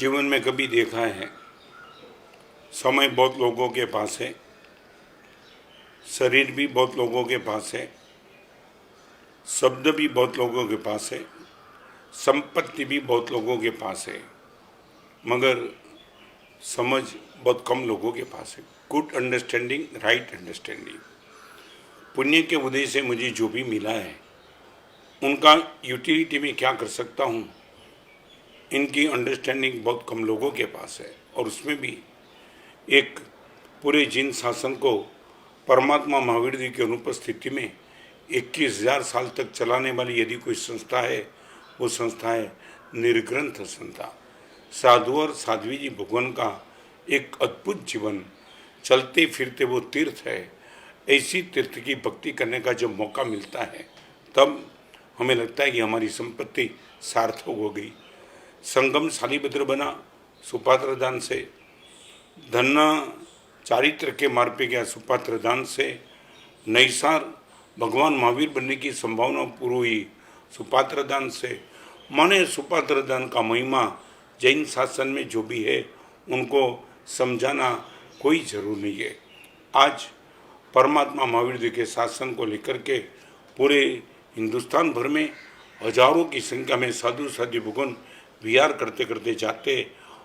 जीवन में कभी देखा है, समय बहुत लोगों के पास है, शरीर भी बहुत लोगों के पास है, शब्द भी बहुत लोगों के पास है, संपत्ति भी बहुत लोगों के पास है, मगर समझ बहुत कम लोगों के पास है। Good understanding, right understanding. पुण्य के उदय से मुझे जो भी मिला है उनका यूटिलिटी में क्या कर सकता हूँ, इनकी अंडरस्टैंडिंग बहुत कम लोगों के पास है। और उसमें भी एक पूरे जिन शासन को परमात्मा महावीर जी की अनुपस्थिति में 21,000 साल तक चलाने वाली यदि कोई संस्था है, वो संस्था है निर्ग्रंथ संस्था। साधु और साध्वी जी भगवान का एक अद्भुत जीवन, चलते फिरते वो तीर्थ है। ऐसी तीर्थ की भक्ति करने का जब मौका मिलता है तब हमें लगता है कि हमारी संपत्ति सार्थक हो गई। संगम शालीभद्र बना सुपात्र दान से, धन्ना चारित्र के मार्ग पे गया सुपात्र दान से, नैसार भगवान महावीर बनने की संभावना पूरी हुई सुपात्र दान से। माने सुपात्र दान का महिमा जैन शासन में जो भी है उनको समझाना कोई जरूर नहीं है। आज परमात्मा महावीर जी के शासन को लेकर के पूरे हिंदुस्तान भर में हजारों की संख्या में साधु साध्वी भगवान विहार करते करते जाते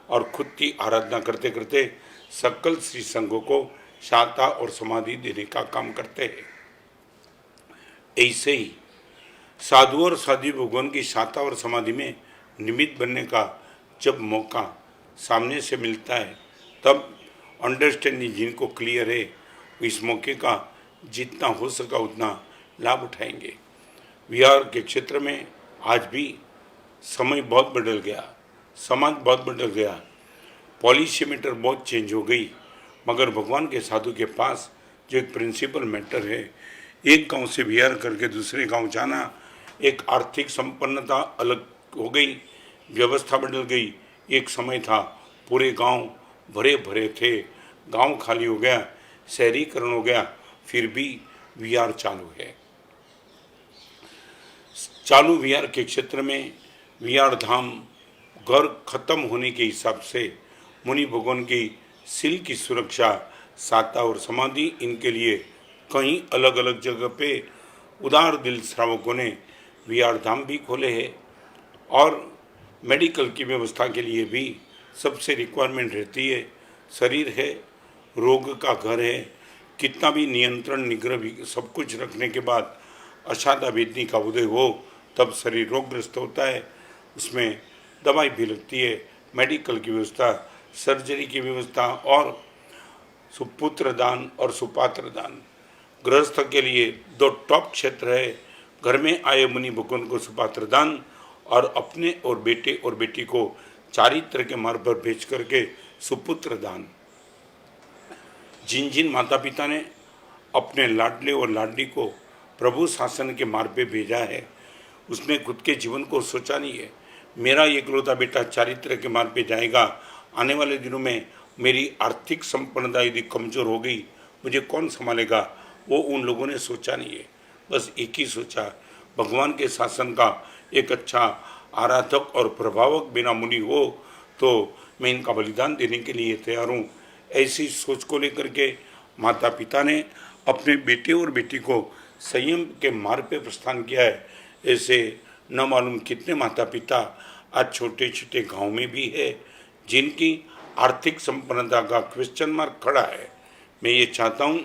और खुद की आराधना करते करते सकल श्री संघों को शांता और समाधि देने का काम करते हैं। ऐसे ही साधु और साध्वी भगवान की शांता और समाधि में निमित्त बनने का जब मौका सामने से मिलता है तब अंडरस्टैंडिंग जिनको क्लियर है इस मौके का जितना हो सका उतना लाभ उठाएंगे। विहार के क्षेत्र में आज भी समय बहुत बदल गया, समाज बहुत बदल गया, पॉलिसी मैटर बहुत चेंज हो गई, मगर भगवान के साधु के पास जो एक प्रिंसिपल मैटर है, एक गांव से विहार करके दूसरे गांव जाना, एक आर्थिक संपन्नता अलग हो गई, व्यवस्था बदल गई। एक समय था पूरे गांव भरे भरे थे, गांव खाली हो गया, शहरीकरण हो गया, फिर भी विहार चालू है। चालू विहार के क्षेत्र में विहार धाम घर खत्म होने के हिसाब से मुनि भगवान की सील की सुरक्षा, साता और समाधि, इनके लिए कहीं अलग अलग जगह पे उदार दिल श्रावकों ने विहार धाम भी खोले हैं। और मेडिकल की व्यवस्था के लिए भी सबसे रिक्वायरमेंट रहती है। शरीर है, रोग का घर है, कितना भी नियंत्रण निग्रह भी सब कुछ रखने के बाद अशांता वेदनी का उदय हो तब शरीर रोगग्रस्त होता है, उसमें दवाई भी लगती है, मेडिकल की व्यवस्था, सर्जरी की व्यवस्था और सुपुत्र दान और सुपात्र दान। गृहस्थ के लिए दो टॉप क्षेत्र है, घर में आए मुनि भगवान को सुपात्र दान और अपने और बेटे और बेटी को चारित्र के मार्ग पर भेज करके सुपुत्र दान। जिन जिन माता पिता ने अपने लाडले और लाडली को प्रभु शासन के मार्ग पे भेजा है उसने खुद के जीवन को सोचा नहीं है। मेरा एकलौता बेटा चारित्र के मार्ग पे जाएगा, आने वाले दिनों में मेरी आर्थिक संपन्नता यदि कमजोर हो गई मुझे कौन संभालेगा, वो उन लोगों ने सोचा नहीं है। बस एक ही सोचा, भगवान के शासन का एक अच्छा आराधक और प्रभावक बिना मुनि हो तो मैं इनका बलिदान देने के लिए तैयार हूँ। ऐसी सोच को लेकर के माता पिता ने अपने बेटे और बेटी को संयम के मार्ग पे प्रस्थान किया है। ऐसे न मालूम कितने माता पिता आज छोटे छोटे गांव में भी है जिनकी आर्थिक संपन्नता का क्वेश्चन मार्क खड़ा है। मैं ये चाहता हूँ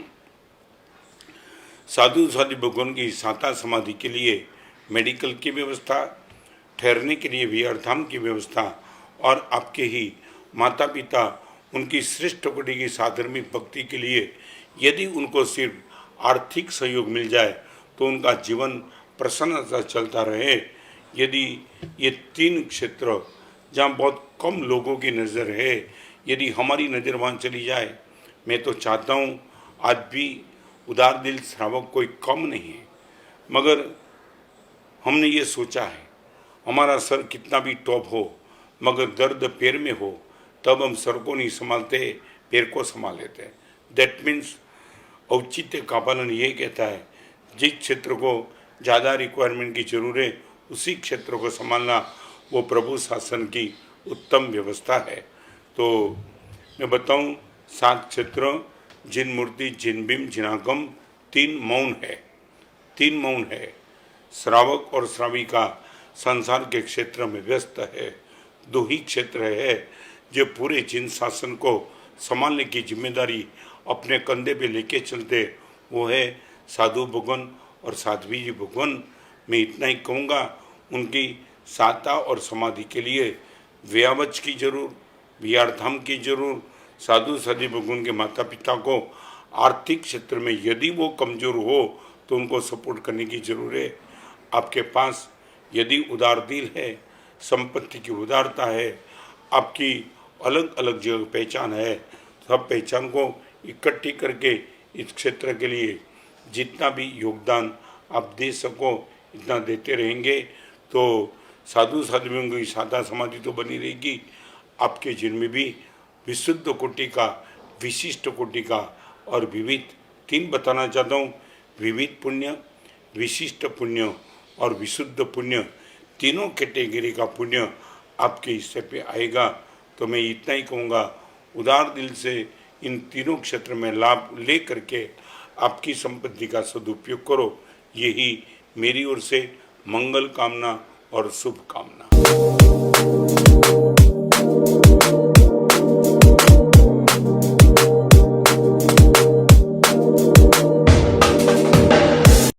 साधु साध्वी भगवान की शांता समाधि के लिए मेडिकल की व्यवस्था, ठहरने के लिए विहार धाम की व्यवस्था और आपके ही माता पिता उनकी श्रेष्ठ कोटि की साधर्मिक भक्ति के लिए यदि उनको सिर्फ आर्थिक सहयोग मिल जाए तो उनका जीवन प्रसन्नता चलता रहे। यदि ये तीन क्षेत्र जहाँ बहुत कम लोगों की नज़र है, यदि हमारी नज़र वहाँ चली जाए, मैं तो चाहता हूँ आज भी उदार दिल श्रावक कोई कम नहीं है, मगर हमने ये सोचा है हमारा सर कितना भी टॉप हो मगर दर्द पैर में हो तब हम सर को नहीं संभालते, पैर को संभाल लेते हैं। दैट मीन्स औचित्य का पालन ये कहता है जिस क्षेत्र को ज़्यादा रिक्वायरमेंट की जरूरत है उसी क्षेत्र को संभालना वो प्रभु शासन की उत्तम व्यवस्था है। तो मैं बताऊं, 7 क्षेत्र, जिन मूर्ति, जिन बिंब, जिनागम, 3 मौन है, 3 मौन है। श्रावक और श्राविका संसार के क्षेत्र में व्यस्त है। 2 ही क्षेत्र है जो पूरे जिन शासन को संभालने की जिम्मेदारी अपने कंधे पे लेके चलते, वो है साधु भगवान और साध्वी जी भगवान। मैं इतना ही कहूँगा, उनकी साता और समाधि के लिए व्यावच की जरूर, विहार धाम की जरूर। साधु साध्वी भगवान के माता पिता को आर्थिक क्षेत्र में यदि वो कमजोर हो तो उनको सपोर्ट करने की जरूरत है। आपके पास यदि उदार दिल है, संपत्ति की उदारता है, आपकी अलग अलग जो पहचान है, सब पहचान को इकट्ठी करके इस क्षेत्र के लिए जितना भी योगदान आप दे सको इतना देते रहेंगे तो साधु साध्वियों की साधा समाधि तो बनी रहेगी। आपके जीवन में भी विशुद्ध कोटि का, विशिष्ट कोटि का और विविध 3 बताना चाहता हूँ। विविध पुण्य, विशिष्ट पुण्य और विशुद्ध पुण्य, तीनों कैटेगरी का पुण्य आपके हिस्से पे आएगा। तो मैं इतना ही कहूँगा, उदार दिल से इन तीनों क्षेत्र में लाभ ले करके आपकी संपत्ति का सदुपयोग करो। यही मेरी ओर से मंगल कामना और शुभ कामना।